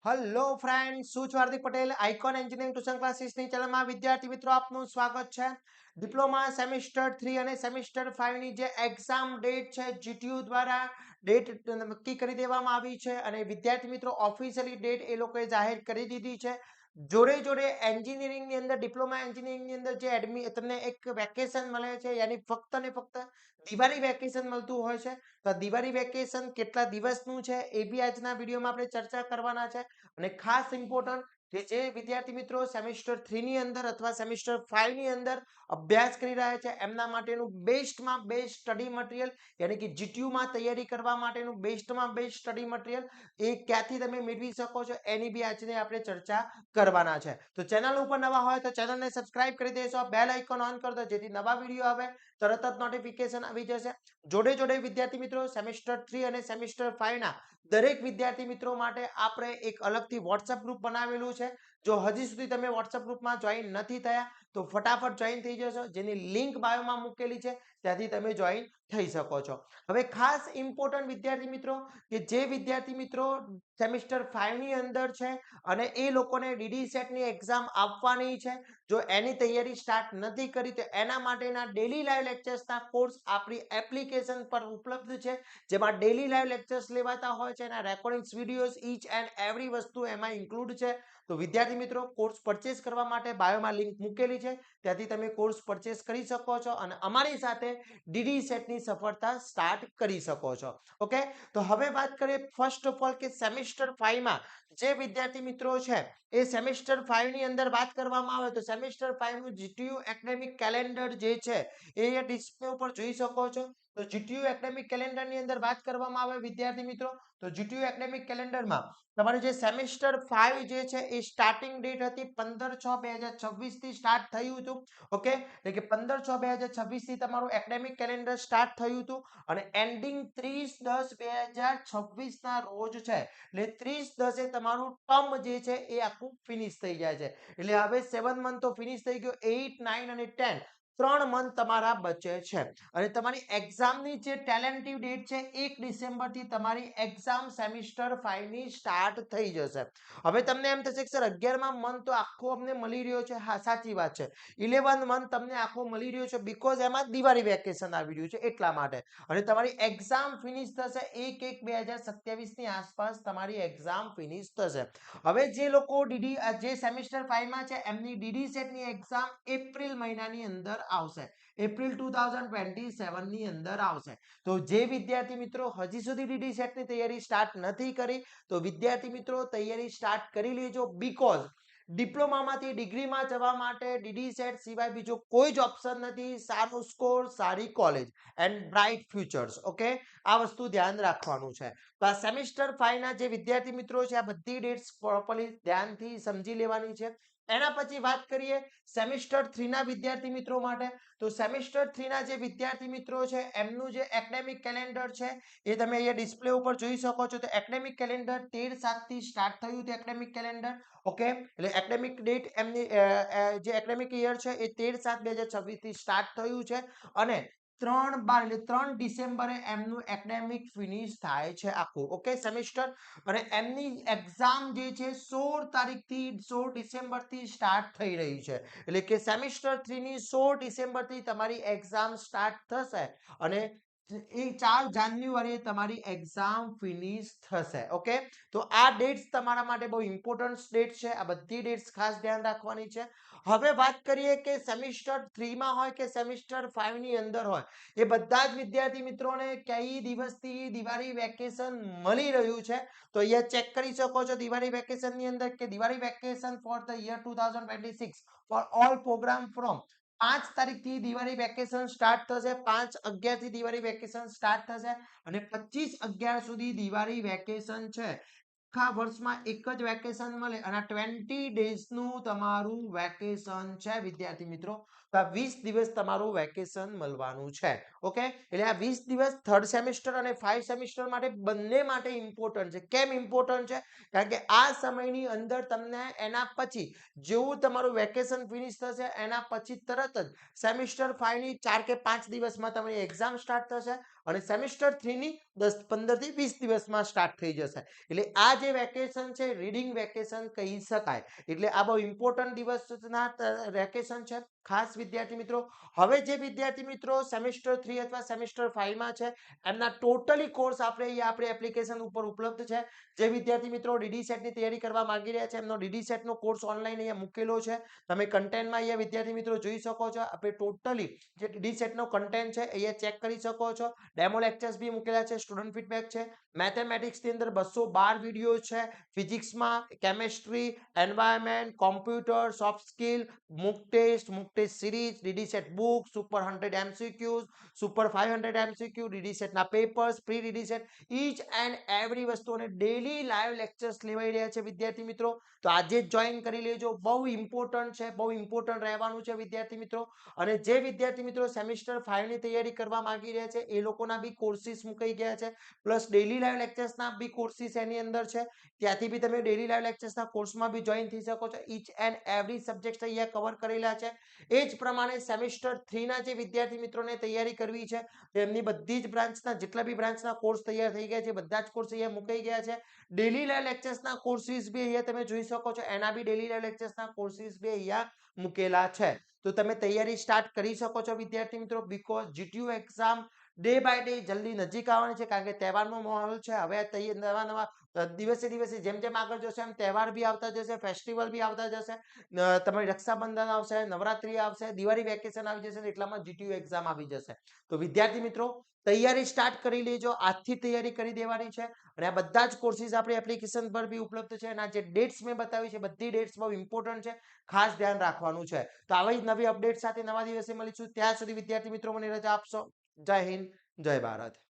Hello friends, હું છું Hardik Patel. Icon engineering tuition ક્લાસીસની ચેનલમાં વિદ્યાર્થી મિત્રો આપનું સ્વાગત છે. ડિપ્લોમા સેમિસ્ટર 3 અને સેમિસ્ટર 5 ની જે એક્ઝામ ડેટ છે જીટીયુ દ્વારા ડેટ નક્કી કરી દેવામાં આવી છે અને વિદ્યાર્થી મિત્રો ઓફિશિયલી ડેટ એ લોકોએ જાહેર કરી દીધી છે. જોડે જોડે એન્જિનિયરિંગની અંદર ડિપ્લોમા એન્જિનિયરિંગની અંદર જે તમને એક વેકેશન મળે છે, યાની ફક્ત ને ફક્ત દિવાળી વેકેશન મળતું હોય છે. તો દિવાળી વેકેશન કેટલા દિવસનું છે એ બી આજના વિડીયોમાં આપણે ચર્ચા કરવાના છે. અને ખાસ ઇમ્પોર્ટન્ટ કે જે વિદ્યાર્થી મિત્રો સેમિસ્ટર 3 ની અંદર અથવા સેમિસ્ટર 5 ની અંદર અભ્યાસ કરી રહ્યા છે એમના માટેનું બેસ્ટમાં બેસ્ટ સ્ટડી મટીરિયલ, યાની કે જીટીયુ માં તૈયારી કરવા માટેનું બેસ્ટમાં બેસ્ટ સ્ટડી મટીરિયલ એ ક્યાંથી તમે મેળવી શકો છો એની બી આજે આપણે ચર્ચા કરવાના છે. તો ચેનલ ઉપર નવા હોય તો ચેનલને સબસ્ક્રાઇબ કરી દેશો, બેલ આઇકોન ઓન કરી દો જેથી નવા વિડીયો આવે તરત જ નોટિફિકેશન આવી જશે. જોડે જોડે વિદ્યાર્થી મિત્રો સેમિસ્ટર 3 અને સેમિસ્ટર 5 ના દરેક વિદ્યાર્થી મિત્રો માટે આપણે એક અલગથી વોટ્સએપ ગ્રુપ બનાવેલું છે. જો હજી સુધી તમે વોટ્સએપ ગ્રુપમાં જોઈન નથી થયા તો ફટાફટ જોઈન થઈ જશો, જેની લિંક બાયોમાં મૂકેલી છે, ત્યાંથી તમે જોઈન થઈ શકો છો. હવે ખાસ ઇમ્પોર્ટન્ટ વિદ્યાર્થી મિત્રો કે જે વિદ્યાર્થી મિત્રો સેમિસ્ટર 5 ની અંદર છે અને એ લોકોને ડીડી સેટની એક્ઝામ આપવાની છે, જો એની તૈયારી સ્ટાર્ટ નથી કરી તો એના માટેના ડેલી લાઈવ લેક્ચર્સના કોર્સ આપણી એપ્લિકેશન પર ઉપલબ્ધ છે, જેમાં ડેલી લાઈવ લેક્ચર્સ લેવાતા હોય છે, એના recordings videos inch and every વસ્તુ એમાં ઇન્ક્લુડ છે. તો વિદ્યાર્થી મિત્રો કોર્સ પરચેસ કરવા માટે બાયોમાં લિંક મૂકેલી છે, ત્યાંથી તમે કોર્સ પરચેસ કરી શકો છો અને અમારી સાથે ડીડી સેટની સફળતા સ્ટાર્ટ કરી શકો છો. ઓકે, તો હવે વાત કરીએ ફર્સ્ટ ઓફ ઓલ કે સેમિસ્ટર 5 માં જે વિદ્યાર્થી મિત્રો છે એ સેમિસ્ટર 5 ની અંદર વાત કરવામાં આવે તો સેમિસ્ટર 5 નું જીટીયુ એકેડેમિક કેલેન્ડર જે છે એ ડિસ્પ્લે ઉપર જોઈ શકો છો. તો જીટીયુ એકેડેમિક કેલેન્ડર ની અંદર વાત કરવામાં આવે વિદ્યાર્થી મિત્રો તો જીટીયુ એકેડેમિક કેલેન્ડરમાં તમારું જે સેમિસ્ટર 5 જે છે એ સ્ટાર્ટિંગ ડેટ હતી 15/6/2026 થી સ્ટાર્ટ થયું હતું. ઓકે, એટલે કે 15/6/2026 થી તમારું એકેડેમિક કેલેન્ડર સ્ટાર્ટ થયું હતું અને એન્ડિંગ 30/10/2026 ના રોજ છે. એટલે 30/10 એ તમારું ટર્મ જે છે એ આખું ફિનિશ થઈ જાય છે. એટલે હવે 7 મંથ તો ફિનિશ થઈ ગયો, 8 9 અને 10 3 મંથ તમારા બચે છે અને તમારી એક્ઝામની જે ટેલેન્ટિવ ડેટ છે 1 ડિસેમ્બર થી તમારી એક્ઝામ સેમિસ્ટર 5 ની સ્ટાર્ટ થઈ જશે. હવે તમને એમ થશે કે સર 11મા મંથ તો આખો અમને મળી રહ્યો છે. હા, સાચી વાત છે, 11 મંથ તમને આખો મળી રહ્યો છે બીકોઝ એમાં દિવાળી વેકેશન આવી રહ્યું છે એટલા માટે. અને તમારી એક્ઝામ ફિનિશ થશે 1/1/2027 ની આસપાસ તમારી એક્ઝામ ફિનિશ થશે. હવે જે લોકો જે સેમિસ્ટર 5 માં છે એમની ડીડી સેટની એક્ઝામ એપ્રિલ મહિનાની અંદર આવશે, એપ્રિલ 2027 ની અંદર આવશે. તો જે વિદ્યાર્થી મિત્રો હજી સુધી ડીડી સેટની તૈયારી સ્ટાર્ટ નથી કરી તો વિદ્યાર્થી મિત્રો તૈયારી સ્ટાર્ટ કરી લેજો, બીકોઝ ડિપ્લોમામાંથી ડિગ્રીમાં જવા માટે ડીડી સેટ સિવાય બીજો કોઈ જ ઓપ્શન નથી. સારો સ્કોર, સારી college and bright futures. Okay, આ વસ્તુ ધ્યાન રાખવાનું છે. તો આ સેમિસ્ટર 5 ના જે વિદ્યાર્થી મિત્રો છે આ બધી ડેટ્સ પ્રોપરલી ધ્યાનથી સમજી લેવાની છે. એના પછી વાત કરીએ સેમિસ્ટર 3 ના વિદ્યાર્થી મિત્રો માટે તો સેમિસ્ટર 3 ના જે વિદ્યાર્થી મિત્રો છે એમનું જે એકેડેમિક કેલેન્ડર છે એ તમે અહીંયા ડિસ્પ્લે ઉપર જોઈ શકો છો. તો એકેડેમિક કેલેન્ડર 13/7 થી સ્ટાર્ટ થયું હતું એકેડેમિક કેલેન્ડર. ઓકે, એટલે એકેડેમિક ડેટ એમની જે એકેડેમિક યર છે એ 13/7/2026 થી સ્ટાર્ટ થયું છે અને 3/12 એટલે 3 ડિસેમ્બરે એમનું એકેડેમિક ફિનિશ થાય છે આખું. ઓકે, સેમિસ્ટર અને એમની એક્ઝામ જે છે 16 તારીખથી 16 ડિસેમ્બરથી સ્ટાર્ટ થઈ રહી છે. એટલે કે સેમિસ્ટર 3 ની 16 ડિસેમ્બરથી તમારી એક્ઝામ સ્ટાર્ટ થશે અને એ 4 જાન્યુઆરીએ તમારી એક્ઝામ ફિનિશ થશે. ઓકે, તો આ ડેટ્સ તમારા માટે બહુ ઇમ્પોર્ટન્ટ ડેટ છે. આ બધી ડેટ્સ ખાસ ધ્યાન રાખવાની છે. હવે વાત કરીએ કે સેમિસ્ટર 3 માં હોય કે સેમિસ્ટર 5 ની અંદર હોય એ બધા જ વિદ્યાર્થી મિત્રોને કઈ દિવસથી દિવાળી વેકેશન મળી રહ્યું છે તો અહીંયા ચેક કરી શકો છો દિવાળી વેકેશન ની અંદર કે Diwali vacation for the year 2026 for all program from 5 તારીખથી દિવાળી વેકેશન સ્ટાર્ટ થશે, 5/11 થી દિવાળી વેકેશન સ્ટાર્ટ થશે અને 25/11 સુધી દિવાળી વેકેશન છે. આખા વર્ષમાં એક જ વેકેશન મળે અને 20 ડેઝનું તમારું વેકેશન છે વિદ્યાર્થી મિત્રો. તો આ 20 દિવસ તમારું વેકેશન મળવાનું છે. ઓકે, એટલે આ 20 દિવસ થર્ડ સેમિસ્ટર અને 5 સેમિસ્ટર માટે બંને માટે ઇમ્પોર્ટન્ટ છે. કેમ ઇમ્પોર્ટન્ટ છે? કારણ કે આ સમયની અંદર તમને એના પછી જેવું તમારું વેકેશન ફિનિશ થશે એના પછી તરત જ સેમિસ્ટર 5 ની 4 કે 5 દિવસમાં તમારી એક્ઝામ સ્ટાર્ટ થશે અને સેમિસ્ટર 3 ની 15 થી 20 દિવસમાં સ્ટાર્ટ થઈ જશે. એટલે આ જે વેકેશન છે રીડિંગ વેકેશન કહી શકાય. એટલે આ બહુ ઇમ્પોર્ટન્ટ દિવસના વેકેશન છે. ખાસ વિદ્યાર્થી મિત્રો, હવે જે વિદ્યાર્થી મિત્રો સેમિસ્ટર 3 અથવા સેમિસ્ટર 5 માં છે એમના ટોટલી કોર્સ આપણે એપ્લિકેશન ઉપર ઉપલબ્ધ છે. જે વિદ્યાર્થી મિત્રો ડીડી સેટ ની તૈયારી કરવા માંગી રહ્યા છે એમનો ડીડી સેટ નો કોર્સ ઓનલાઈન અહીંયા મૂકેલો છે. તમે કન્ટેન્ટમાં અહીંયા વિદ્યાર્થી મિત્રો જોઈ શકો છો. આપણે ટોટલી જે ડીડી સેટ નો કન્ટેન્ટ છે અહીંયા ચેક કરી શકો છો. ડેમો લેક્ચર્સ બી મૂકેલા છે, સ્ટુડન્ટ ફીડબેક છે, મેથેમેટિક્સ ની અંદર 212 વિડીયો છે, ફિઝિક્સમાં, chemistry, environment, computer, soft skill, mock test series, DD set book, super 100 MCQs, super 500 MCQ, DD set ના papers, pre DD set, each and every વસ્તુ અને ડેલી લાઈવ લેક્ચર્સ લેવાઈ રહ્યા છે વિદ્યાર્થી મિત્રો. તો આજે જ જોઈન કરી લેજો. બહુ ઇમ્પોર્ટન્ટ છે, બહુ ઇમ્પોર્ટન્ટ રહેવાનું છે વિદ્યાર્થી મિત્રો. અને જે વિદ્યાર્થી મિત્રો સેમિસ્ટર 5 ની તૈયારી કરવા માંગી રહ્યા છે એ લોકોના બી કોર્સિસ મુકાઈ ગયા છે, પ્લસ ડેલી લાઈવ લેક્ચર્સના બી કોર્સિસ એની અંદર છે. ત્યાંથી બી તમે ડેલી લાઈવ લેક્ચર્સના કોર્સમાં બી જોઈન થઈ શકો છો. ઈચ એન્ડ એવરી સબ્જેક્ટ અહીંયા કવર કરેલા છે. એ જ પ્રમાણે સેમિસ્ટર 3 ના જે વિદ્યાર્થી મિત્રોને તૈયારી કરવી છે તેમની બધી જ બ્રાન્ચના જેટલા બી બ્રાન્ચના કોર્સ તૈયાર થઈ ગયા છે બધા જ કોર્સ અહીંયા મુકાઈ ગયા છે. ડેલી લાઈવ લેક્ચર્સના કોર્સિસ બી અહીંયા તમે જોઈ શકો છો. એના બી ડેલી લાઈવ લેક્ચર્સના કોર્સિસ બી અહીંયા મૂકેલા છે. તો તમે તૈયારી સ્ટાર્ટ કરી શકો છો વિદ્યાર્થી મિત્રો. Because GTU exam day by day જલ્દી નજીક આવવાની છે કારણ કે તહેવારનો માહોલ છે. હવે નવા નવા દિવસે દિવસે જેમ જેમ આગળ જશે એમ તહેવાર બી આવતા જશે, ફેસ્ટિવલ બી આવતા જશે, તમારી રક્ષાબંધન આવશે, નવરાત્રી આવશે, દિવાળી વેકેશન આવી જશે, એટલામાં જીટીયુ એક્ઝામ આવી જશે. તો વિદ્યાર્થી મિત્રો તૈયારી સ્ટાર્ટ કરી લેજો. આજથી તૈયારી કરી દેવાની છે અને આ બધા જ કોર્સિસ આપણી એપ્લિકેશન પર બી ઉપલબ્ધ છે અને આ જે ડેટ્સ મેં બતાવી છે બધી ડેટ્સ બહુ ઇમ્પોર્ટન્ટ છે, ખાસ ધ્યાન રાખવાનું છે. તો આવી જ નવી અપડેટ સાથે નવા દિવસે મળીશું. ત્યાં સુધી વિદ્યાર્થી મિત્રો મને રજા આપશો. જય હિન્દ, જય ભારત.